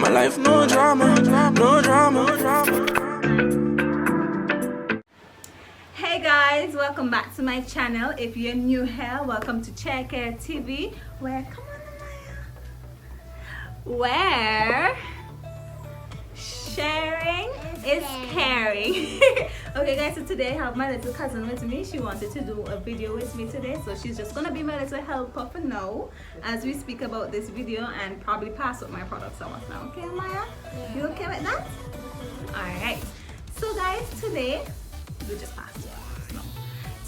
My life, no drama, no drama. Hey guys, welcome back to my channel. If you're new here, welcome to Check Care TV, where, come on Amaya, where sharing is caring. Okay guys, so today I have my little cousin with me. She wanted to do a video with me today, so she's just gonna be my little helper for now as we speak about this video and probably pass up my products on us now. Okay Amaya? You okay with that? Alright, so guys, today we just passed it. No.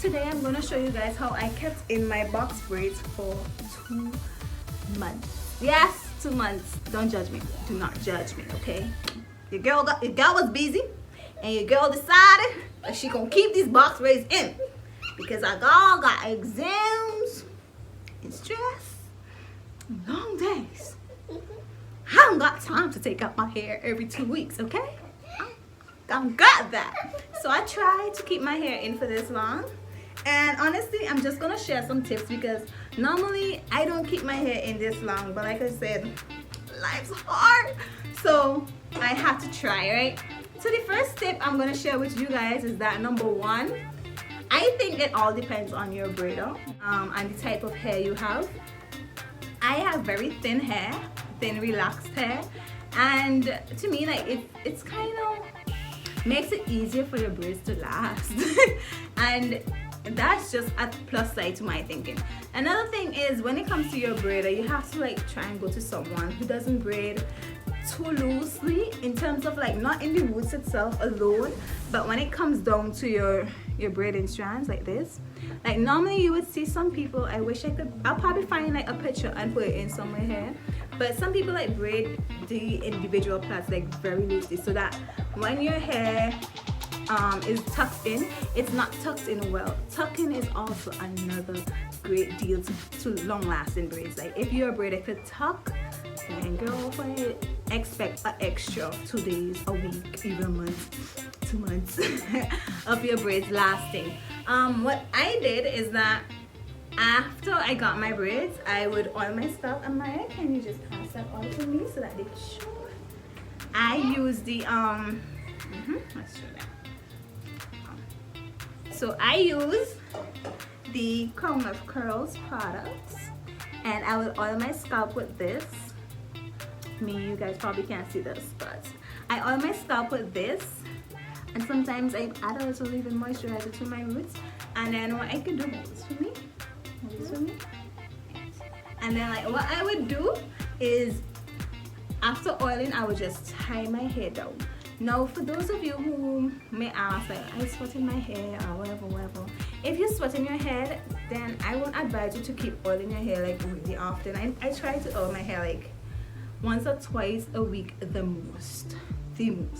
Today I'm gonna show you guys how I kept in my box braids for 2 months. Yes, 2 months. Don't judge me. Do not judge me, okay? Your girl was busy, and your girl decided that she gonna keep these box braids in because our girl got exams and stress, and long days. I don't got time to take out my hair every 2 weeks, okay? I don't got that. So I try to keep my hair in for this long. And honestly, I'm just gonna share some tips because normally I don't keep my hair in this long, but like I said, life's hard. So I have to try, right? So the first tip I'm gonna share with you guys is that number one, I think it all depends on your braider and the type of hair you have. I have very thin hair, thin relaxed hair, and to me, like it's kind of makes it easier for your braids to last. And that's just a plus side to my thinking. Another thing is when it comes to your braider, you have to like try and go to someone who doesn't braid too loosely in terms of like not in the roots itself alone, but when it comes down to your braiding strands like this. Like normally you would see some people, I wish I could, I'll probably find like a picture and put it in somewhere here, but some people like braid the individual plaits like very loosely so that when your hair is tucked in, it's not tucked in well. Tucking is also another great deal to long-lasting braids. Like if you're a braider could tuck, and girlfriend, expect an extra 2 days, a week, even a month, 2 months of your braids lasting. What I did is that after I got my braids, I would oil my scalp. And Maya, can you just pass that oil to me so that they can show? I use the let's show that. So I use the Crown of Curls products, and I would oil my scalp with this. You guys probably can't see this, but I oil my scalp with this, and sometimes I add a little even moisturizer to my roots. And then what I can do, hold this for me, and then like what I would do is after oiling, I would just tie my hair down. Now for those of you who may ask, like, I sweat in my hair or whatever, if you sweat in your hair, then I won't advise you to keep oiling your hair like really often. I try to oil my hair like once or twice a week the most,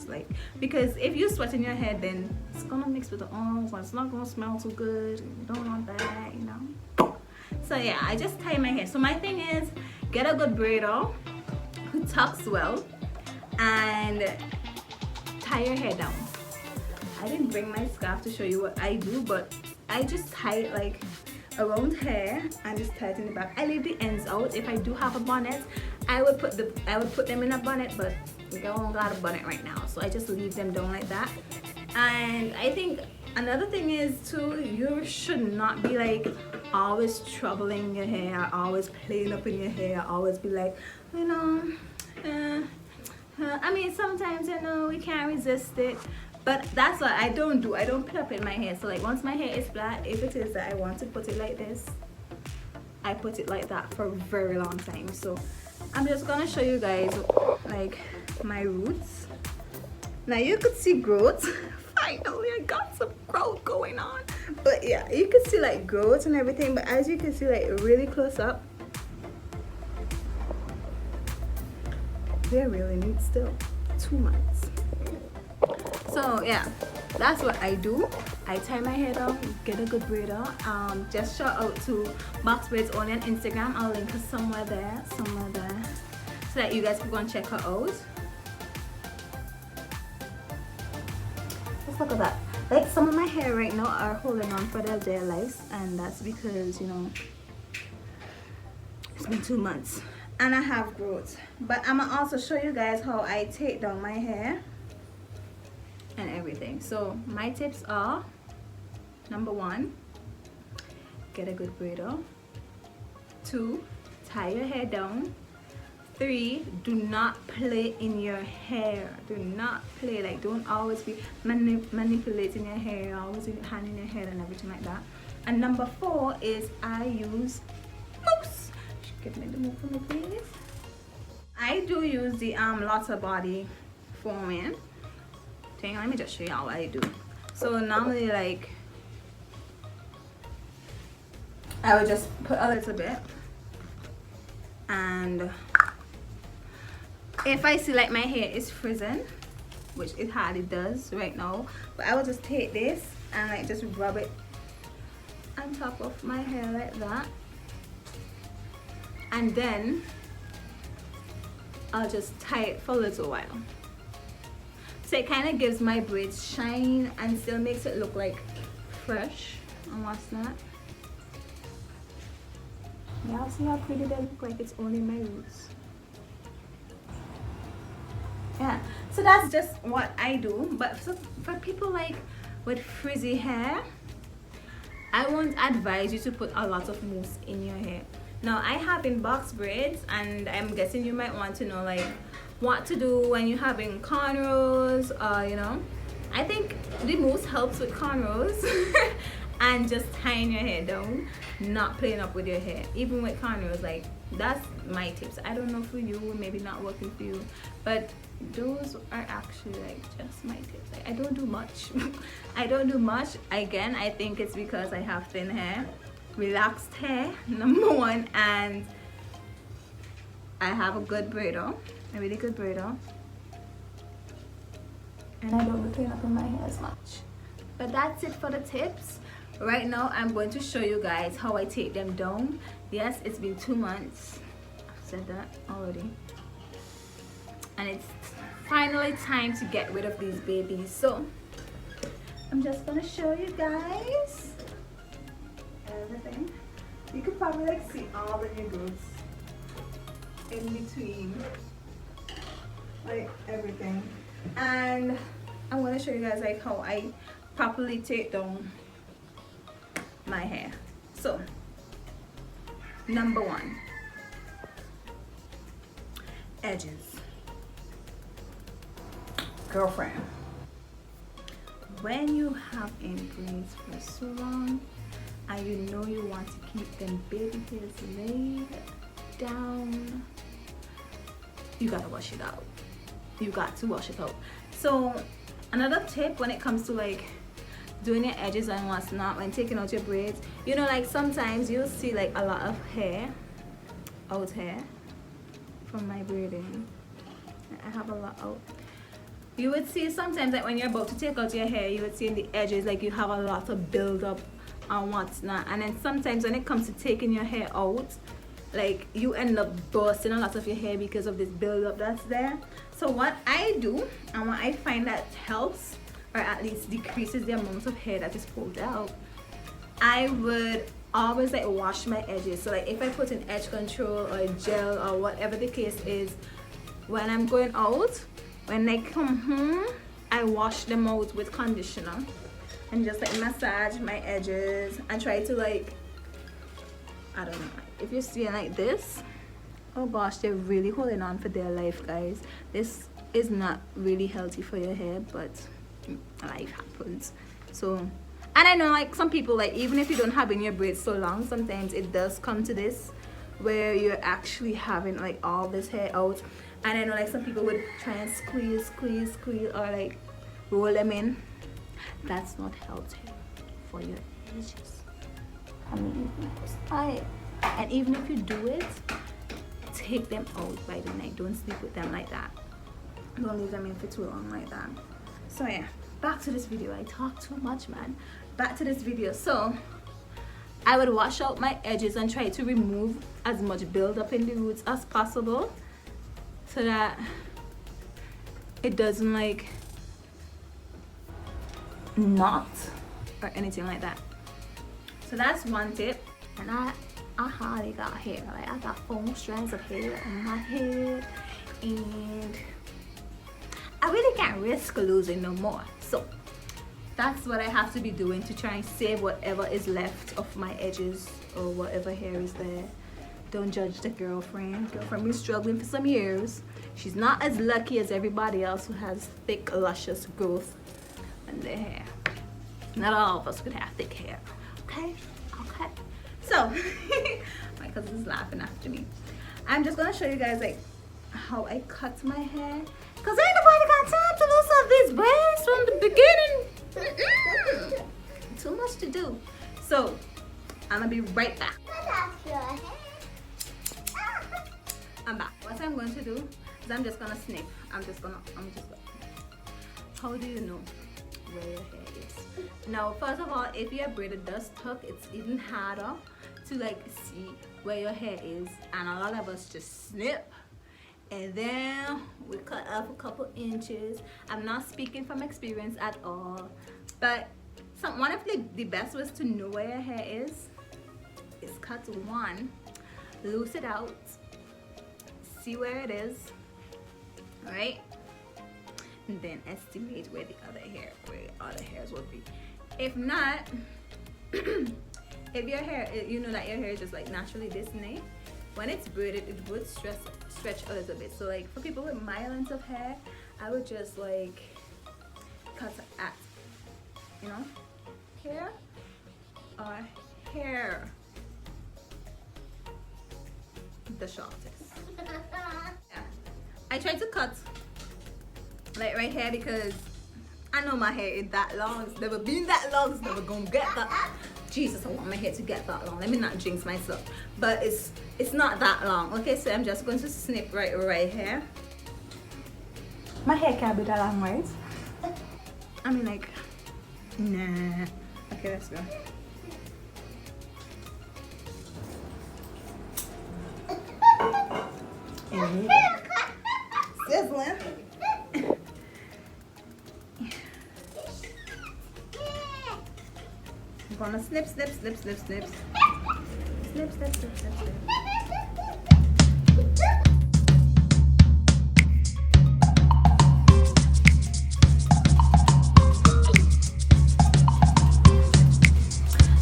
like, because if you sweat in your hair, then it's gonna mix with the oils and it's not gonna smell too good. You don't want that, you know. So yeah, I just tie my hair. So my thing is get a good braider who tucks well and tie your hair down. I didn't bring my scarf to show you what I do, but I just tie it like around hair and just tie it in the back. I leave the ends out. If I do have a bonnet, I would put them in a bonnet, but we don't got a bonnet right now, so I just leave them down like that. And I think another thing is too, you should not be like always troubling your hair, always playing up in your hair, always be like, you know, I mean, sometimes, you know, we can't resist it, but that's what I don't do. I don't put up in my hair. So like once my hair is flat, if it is that I want to put it like this, I put it like that for a very long time. So I'm just gonna show you guys like my roots. Now you could see growth. Finally I got some growth going on, but yeah, you can see like growth and everything, but as you can see like really close up, they're really neat still. 2 months. So yeah, that's what I do. I tie my hair down, get a good braider. Just shout out to Box Braids only on Instagram. I'll link her somewhere there, so that you guys can go and check her out. Just look at that. Like some of my hair right now are holding on for their dear lives, and that's because, you know, it's been 2 months. and I have growth. But I'm gonna also show you guys how I take down my hair and everything. So my tips are: number 1, get a good braider. 2, tie your hair down. 3, do not play in your hair. Do not play. Like, don't always be manipulating your hair, always with your hand in your hair and everything like that. And number 4 is I use mousse. Give me the mousse for me, please. I do use the Lotta Body foaming thing. Let me just show y'all what I do. So normally, like, I would just put a little bit, and if I see like my hair is frizzing, which it hardly does right now, but I will just take this and like just rub it on top of my hair like that, and then I'll just tie it for a little while. So it kind of gives my braids shine and still makes it look like fresh and what's not. Y'all see how pretty they look? Like it's only my roots. Yeah, so that's just what I do. But for people like with frizzy hair, I won't advise you to put a lot of mousse in your hair. Now I have in box braids, and I'm guessing you might want to know like what to do when you're having cornrows, or you know, I think the mousse helps with cornrows. And just tying your hair down, not playing up with your hair, even with cornrows. Like, that's my tips. I don't know for you, maybe not working for you, but those are actually like just my tips. Like, I don't do much. I don't do much. Again, I think it's because I have thin hair, relaxed hair, number 1, and I have a good braider, a really good braider, and I don't be playing up in my hair as much. But that's it for the tips. Right now I'm going to show you guys how I take them down. Yes, it's been 2 months, I've said that already, and it's finally time to get rid of these babies. So I'm just gonna show you guys everything. You could probably like see all the new growths in between, like everything. And I'm gonna show you guys like how I properly take down my hair. So number 1, edges. Girlfriend, when you have in braids for so long and you know you want to keep them baby hairs laid down, you gotta wash it out. You got to wash it out. So another tip when it comes to like doing your edges and what's not, when taking out your braids, you know, like sometimes you'll see like a lot of hair out here from my braiding. I have a lot out. You would see sometimes like when you're about to take out your hair, you would see in the edges like you have a lot of build up and what's not. And then sometimes when it comes to taking your hair out, like you end up bursting a lot of your hair because of this build up that's there. So what I do, and what I find that helps, or at least decreases the amount of hair that is pulled out, I would always like wash my edges. So like if I put an edge control or a gel or whatever the case is, when I'm going out, when I come home, I wash them out with conditioner and just like massage my edges and try to like, I don't know, if you're seeing like this, oh gosh, they're really holding on for their life, guys. This is not really healthy for your hair, but life happens. So, and I know like some people, like even if you don't have in your braids so long, sometimes it does come to this where you're actually having like all this hair out. And I know like some people would try and squeeze or like roll them in. That's not healthy for your edges. I mean, and even if you do it, take them out by the night. Don't sleep with them like that. Don't leave them in for too long like that. So yeah, back to this video. I talk too much, man. Back to this video. So I would wash out my edges and try to remove as much buildup in the roots as possible so that it doesn't like knot or anything like that. So that's one tip. And I hardly got hair. Like I got 4 strands of hair on my head, and I really can't risk losing no more. So that's what I have to be doing to try and save whatever is left of my edges or whatever hair is there. Don't judge the girlfriend. Girlfriend been struggling for some years. She's not as lucky as everybody else who has thick, luscious growth in their hair. Not all of us could have thick hair. Okay? Okay. So, my cousin's laughing after me. I'm just gonna show you guys like how I cut my hair. Cause ain't nobody got time to lose up these braids from the beginning. Too much to do. So, I'm gonna be right back. I'm back. What I'm going to do is I'm just gonna snip. I'm just gonna. How do you know where your hair is? Now, first of all, if your braid does tuck, it's even harder to like see where your hair is, and a lot of us just snip and then we cut off a couple inches. I'm not speaking from experience at all, but one of the best ways to know where your hair is cut one, loose it out, see where it is, right? And then estimate where the other hairs will be. If not, if your hair, you know that your hair is just like naturally this way, when it's braided, it would stretch a little bit. So like for people with my length of hair, I would just like cut at, you know, here or here, the shortest. Yeah. I try to cut like right here because I know my hair is that long. It's never been that long. It's never gonna get that. Jesus, I want my hair to get that long. Let me not jinx myself. But it's not that long. Okay, so I'm just going to snip right here. My hair can't be that long, right? I mean like, nah. Okay, let's go. Sizzling. I'm gonna snip. Snip.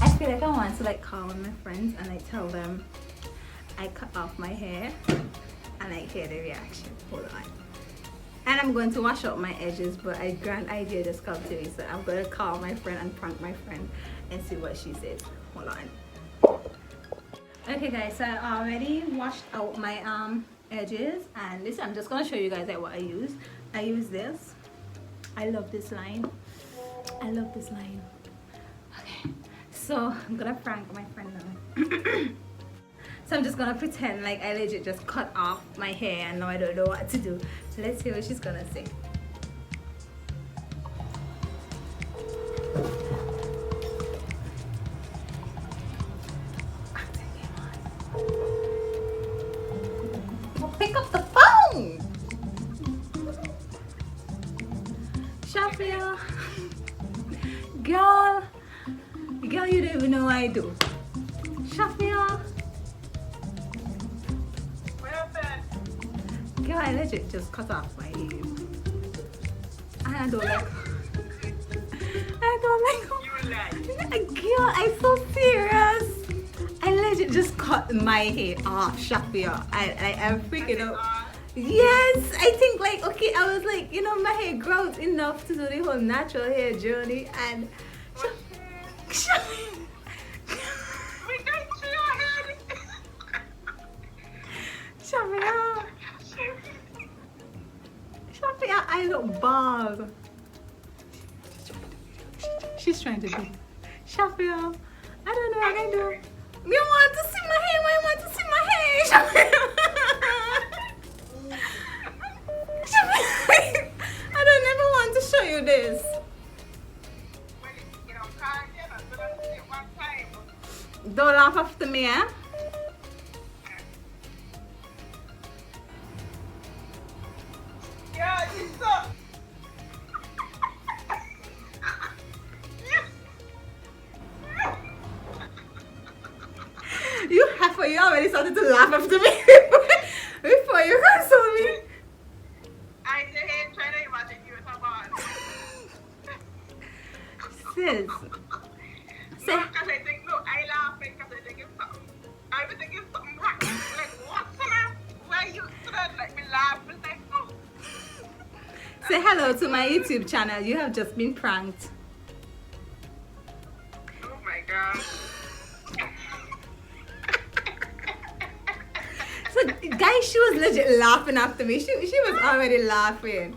I feel like I want to like call on my friends and I tell them I cut off my hair and I hear the reaction. Hold on. And I'm going to wash out my edges, but a grand idea just come to me, so I'm going to call my friend and prank my friend and see what she says. Hold on. Okay guys, so I already washed out my edges, and this I'm just going to show you guys like what I use. I use this. I love this line. Okay, so I'm going to prank my friend now. So I'm just gonna pretend like I legit just cut off my hair and now I don't know what to do. So let's see what she's gonna say. Well, pick up the phone! Shafia! Girl, you don't even know what I do. Shafia! Girl, I legit just cut off my hair. And I don't like girl, I'm so serious. I legit just cut my hair off, Shafia. I'm freaking out. Yes, I think like, okay, I was like, you know, my hair grows enough to do the whole natural hair journey, and Shafia. Shafia, I look bald. She's trying to do. Shafia, I don't know what I do. You want to see my hair? Why you want to see my hair? Shafia, I don't ever want to show you this. Don't laugh after me, eh? You have after me before you console me. I say, hey, try to imagine you with a ball. Sis. No, because I think, no, I laughing because I think it's something. I was thinking something like, what's the matter? Why you stood like me laughing like, oh. Say hello to my YouTube channel. You have just been pranked. Oh my god. So guys, she was legit laughing after me. She was already laughing.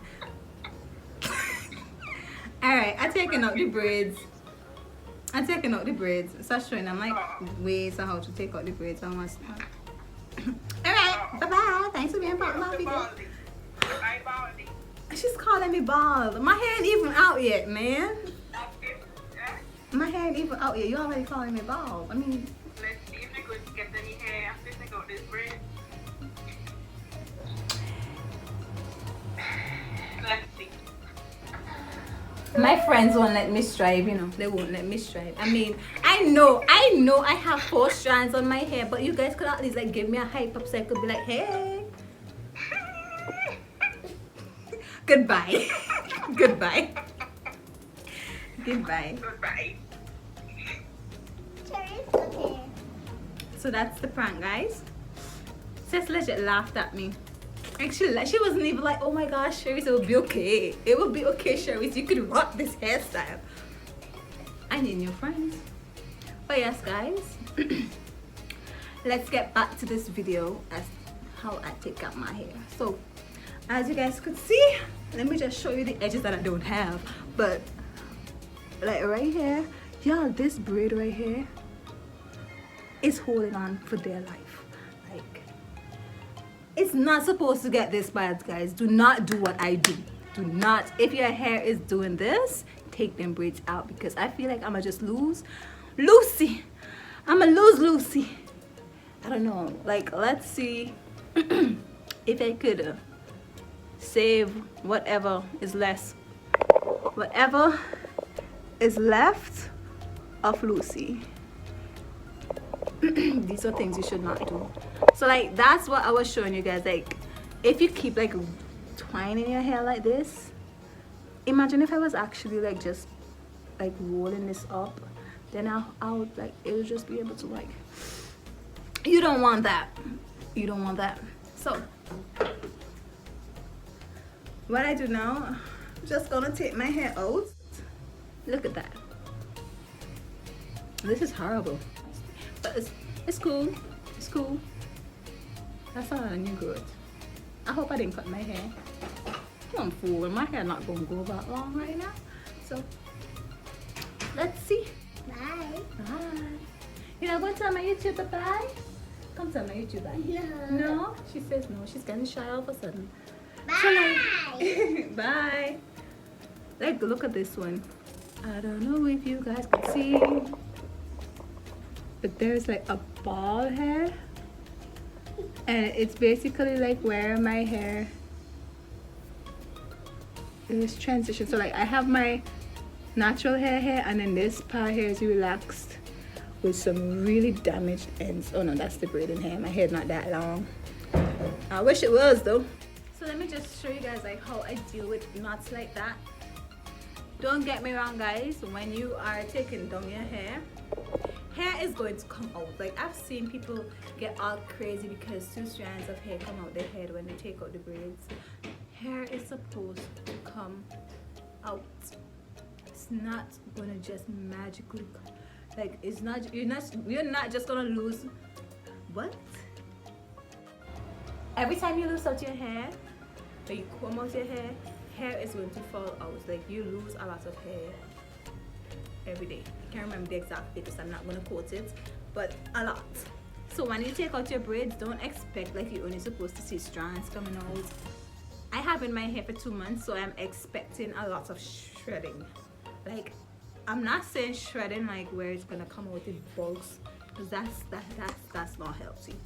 Alright, I'm taking out the braids. So showing them like ways of how to take out the braids. Almost. Alright, bye-bye. Thanks for being part of my video. She's calling me bald. My hair ain't even out yet, man. My hair ain't even out yet. You already calling me bald. I mean, Let's see if we could get any hair after we take out this braid. Let's see. my friends won't let me strive, you know. They won't let me strive. I mean, I know I have 4 strands on my hair, but you guys could at least like give me a hype up so I could be like, hey. Goodbye. Goodbye. Goodbye. Goodbye. Okay. So that's the prank, guys. Sis legit laughed at me. Actually, she wasn't even like, oh my gosh, Sherry's, it will be okay. It will be okay, Sherry's. You could rock this hairstyle. I need new friends. But yes, guys. Let's get back to this video as how I take out my hair. So, as you guys could see, let me just show you the edges that I don't have. But, like right here, y'all, this braid right here is holding on for dear life. Like, it's not supposed to get this bad, guys. Do not do what I do. Do not. If your hair is doing this, take them braids out, because I feel like I'ma just lose Lucy. I'ma lose Lucy. I don't know. Like, let's see if I could save whatever is left of Lucy. These are things you should not do. So like, that's what I was showing you guys. Like, if you keep like twining your hair like this, imagine if I was actually like just like rolling this up, then I would like, it would just be able to like, you don't want that. You don't want that. So what I do now, I'm just gonna take my hair out. Look at that. This is horrible, but it's cool. It's cool. That's not a new growth. I hope I didn't cut my hair. I'm fool. My hair not gonna go that long right now. So let's see. Bye. Bye. You're not gonna tell my YouTube bye? Come tell my YouTube bye. No. No? She says no. She's getting shy all of a sudden. Bye. Bye. Like, look at this one. I don't know if you guys can see, but there's like a ball hair, and it's basically like where my hair is transition. So like, I have my natural hair here, and then this part here is relaxed with some really damaged ends. Oh no, that's the braiding hair. My hair's not that long. I wish it was though. So let me just show you guys like how I deal with knots like that. Don't get me wrong, guys, when you are taking down your hair is going to come out. Like, I've seen people get all crazy because 2 strands of hair come out their head when they take out the braids. Hair is supposed to come out. It's not gonna just magically, like, it's not, you're not just gonna lose. What? Every time you lose out your hair, or you comb out your hair is going to fall out. Like, you lose a lot of hair every day. I can't remember the exact figures, I'm not going to quote it, but a lot. So when you take out your braids, don't expect like you're only supposed to see strands coming out. I have in my hair for 2 months, so I'm expecting a lot of shredding. Like, I'm not saying shredding like where it's gonna come out in bulks, because that's not healthy.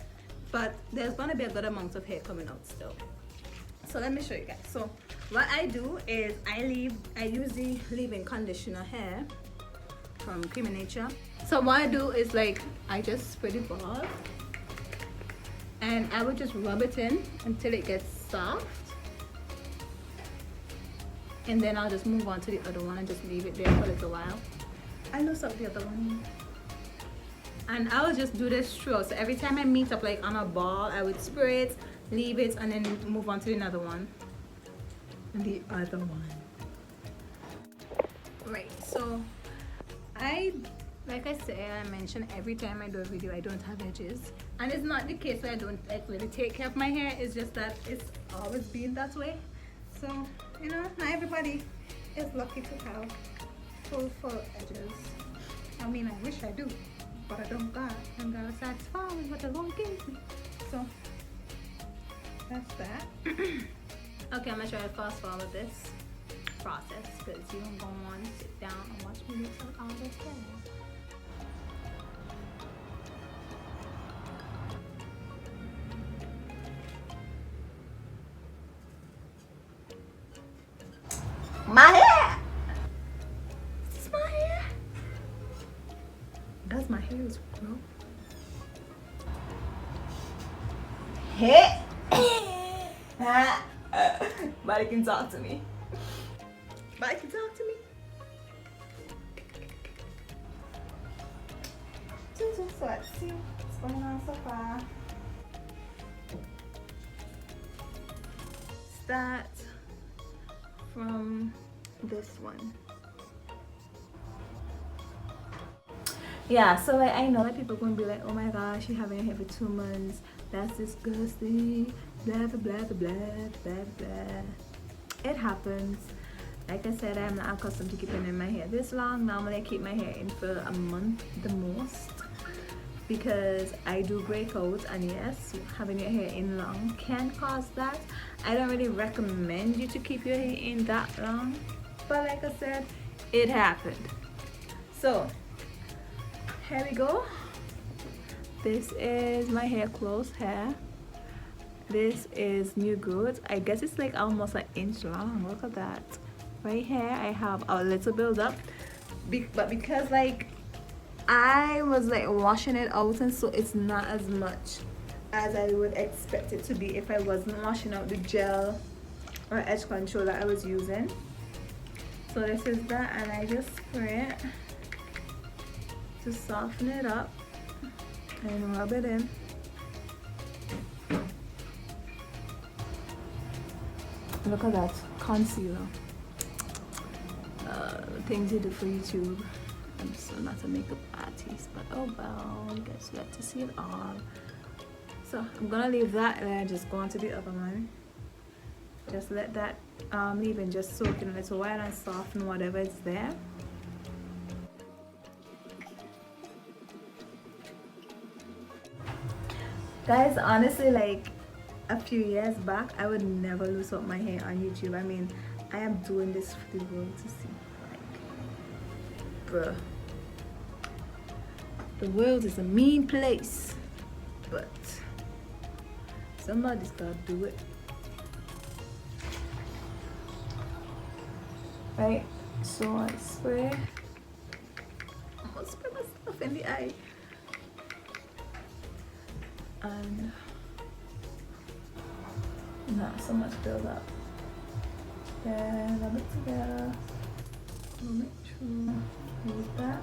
But there's gonna be a good amount of hair coming out still. So let me show you guys. So what I do is I use the leave-in conditioner hair from Creamy Nature. So what I do is like, I just spread it ball, and I would just rub it in until it gets soft, and then I'll just move on to the other one and just leave it there for a little while. I loosen up the other one, and I would just do this throughout. So every time I meet up like on a ball, I would spray it, leave it, and then move on to another one and the other one. Right, so like I say, I mentioned every time I do a video I don't have edges, and it's not the case that I don't like really take care of my hair. It's just that it's always been that way. So you know, not everybody is lucky to have full edges. I mean, I wish I do, but I don't got. I'm gonna satisfy with what the Lord gives me. So that's that. Okay, I'm gonna try to fast forward this process because you don't want to sit down and watch me mix up all this hair. My hair! Is this my hair? Does my hair is grow? Hey! Body can talk to me. Body can talk to me. So let's see what's going on so far. Start from this one. Yeah, so like, I know that people are gonna be like, oh my gosh, you're having hair for 2 months, that's disgusting, blah blah blah blah blah blah blah. It happens. Like I said, I'm not accustomed to keeping in my hair this long. Normally I keep my hair in for a month the most because I do break out, and yes, having your hair in long can cause that. I don't really recommend you to keep your hair in that long, but like I said, it happened. So here we go. This is my hair close hair. This is new growth. I guess it's like almost an inch long. Look at that. Right here I have a little build up, but because like I was like washing it out, and so it's not as much as I would expect it to be if I wasn't washing out the gel or edge control that I was using. So this is that, and I just spray it to soften it up and rub it in. Look at that concealer. Things you do for YouTube. I'm still not a makeup artist, but oh well, I guess you get to see it all. So I'm gonna leave that, and then just go on to the other one. Just let that leave and just soak in a little while and soften whatever is there. Guys, honestly, like a few years back, I would never lose up my hair on YouTube. I mean, I am doing this for the world to see. Like, bruh, the world is a mean place, but somebody's gotta do it. Right, so I spray. I'll spray myself in the eye. And not so much build up. Then rub it together. Make sure use that.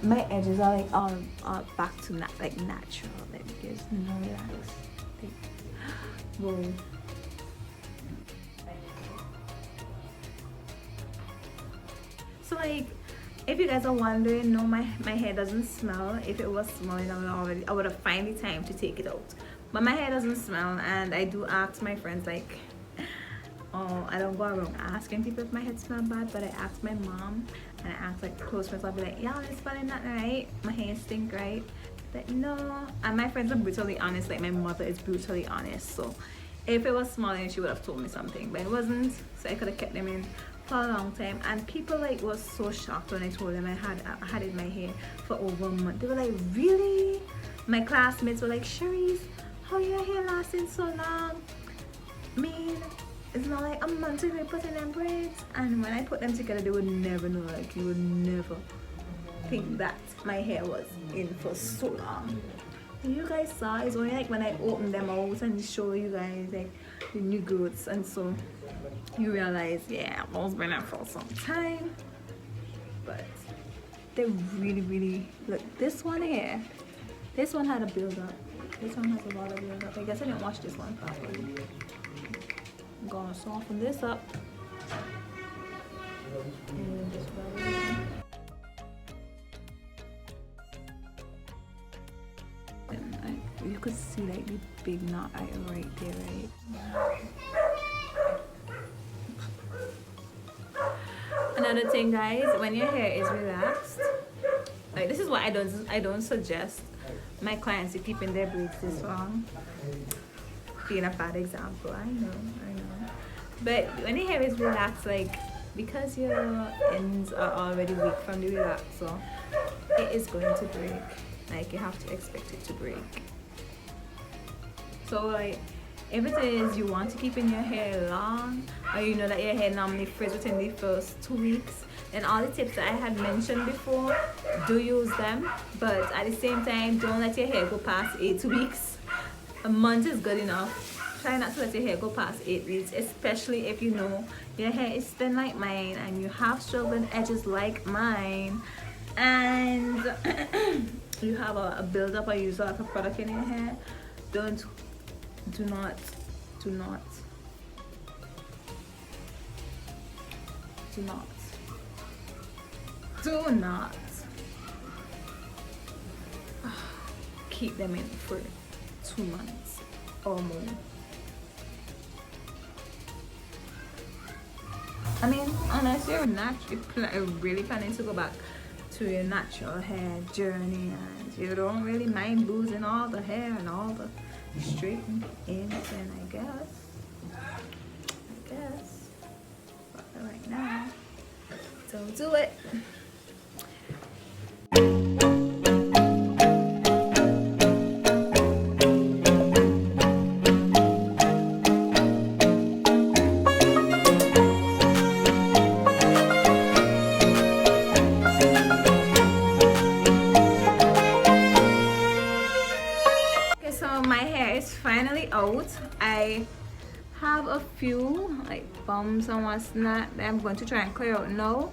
My edges are like all back to like natural. Like there's no relax. Whoa. So like, if you guys are wondering, no, my hair doesn't smell. If it was smelling, I would have found the time to take it out. But my hair doesn't smell, and I do ask my friends, like, oh, I don't go around asking people if my hair smells bad, but I ask my mom, and I ask like close friends. I'll be like, yeah, it's smelling not right, my hair stink, right? But no, and my friends are brutally honest. Like my mother is brutally honest, so if it was smelling, she would have told me something, but it wasn't, so I could have kept them in for a long time. And people like was so shocked when I told them I had it in my hair for over a month. They were like, really? My classmates were like, Cherise, how your hair lasting so long? I mean, it's not like a month ago putting them braids. And when I put them together, they would never know. Like, you would never think that my hair was in for so long. You guys saw, it's only like when I open them out and show you guys like the new growths, and so you realize, yeah, those been there for some time, but they really look. This one here, this one had a build up. This one has a lot of build up. I guess I didn't wash this one properly. I'm gonna soften this up and just rub it in. You could see like the big knot right there, right? Another thing, guys, when your hair is relaxed, like this is what I don't suggest my clients to keep in their braids this long. Being a bad example, I know. But when your hair is relaxed, like because your ends are already weak from the relaxer, it is going to break. Like you have to expect it to break. So like if it is you want to keep in your hair long, or you know that your hair normally frizz within the first 2 weeks, then all the tips that I had mentioned before, do use them. But at the same time, don't let your hair go past 8 weeks. A month is good enough. Try not to let your hair go past 8 weeks, especially if you know your hair is thin like mine and you have struggling edges like mine, and you have a build-up or use a lot of product in your hair. Do not keep them in for 2 months or more. I mean, unless you're really planning to go back to your natural hair journey and you don't really mind losing all the hair and all the straightened ends, then I guess. But right now, don't do it. Finally out. I have a few like bumps and what's not that I'm going to try and clear out now.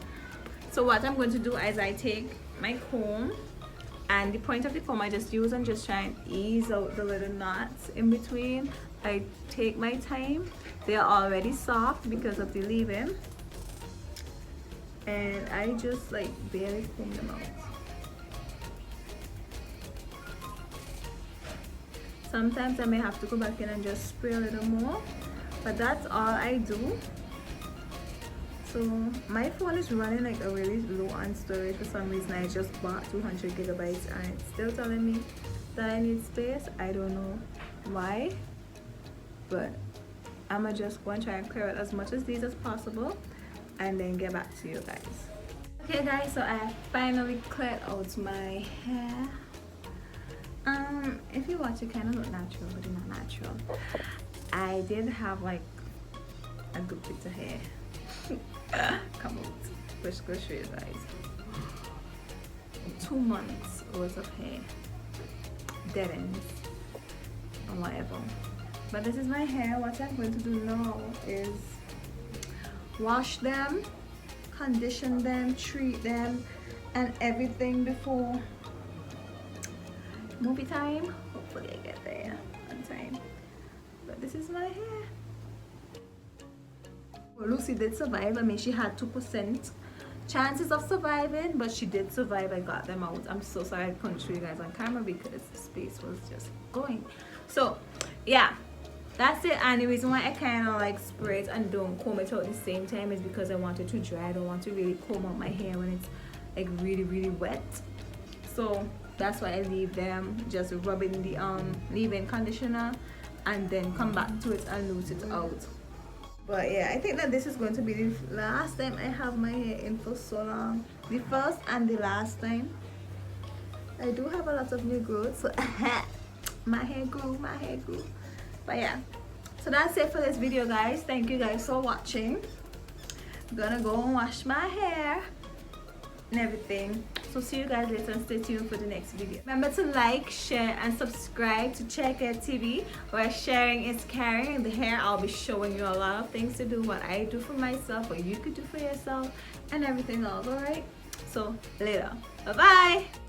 So what I'm going to do is I take my comb, and the point of the comb I just use and just try and ease out the little knots in between. I take my time. They are already soft because of the leave-in, and I just like barely comb them out. Sometimes I may have to go back in and just spray a little more, but that's all I do. So my phone is running like a really low on storage for some reason. I just bought 200 gigabytes and it's still telling me that I need space. I don't know why, but I'm just going to try and clear out as much of these as possible and then get back to you guys. Okay guys, so I finally cleared out my hair. If you watch, it kind of look natural, but it's not natural. I did have like a good bit of hair come out. Let's go show you guys. 2 months worth of hair, dead ends or whatever. But this is my hair. What I'm going to do now is wash them, condition them, treat them, and everything before movie time. Hopefully I get there on time. But this is my hair. Well, Lucy did survive. I mean, she had 2% chances of surviving, but she did survive. I got them out. I'm so sorry I couldn't show you guys on camera because the space was just going. So yeah, that's it. And the reason why I kind of like spray it and don't comb it out at the same time is because I want it to dry. I don't want to really comb out my hair when it's like really wet. So that's why I leave them just rubbing the leave-in conditioner and then come back to it and loose it out. But yeah, I think that this is going to be the last time I have my hair in for so long. The first and the last time. I do have a lot of new growth, so my hair grew. But yeah, so that's it for this video guys. Thank you guys for watching. I'm gonna go and wash my hair and everything. So see you guys later and stay tuned for the next video. Remember to like, share and subscribe to Check It TV, where sharing is caring. In the hair I'll be showing you a lot of things to do, what I do for myself, what you could do for yourself and everything else. Alright, so later, bye bye.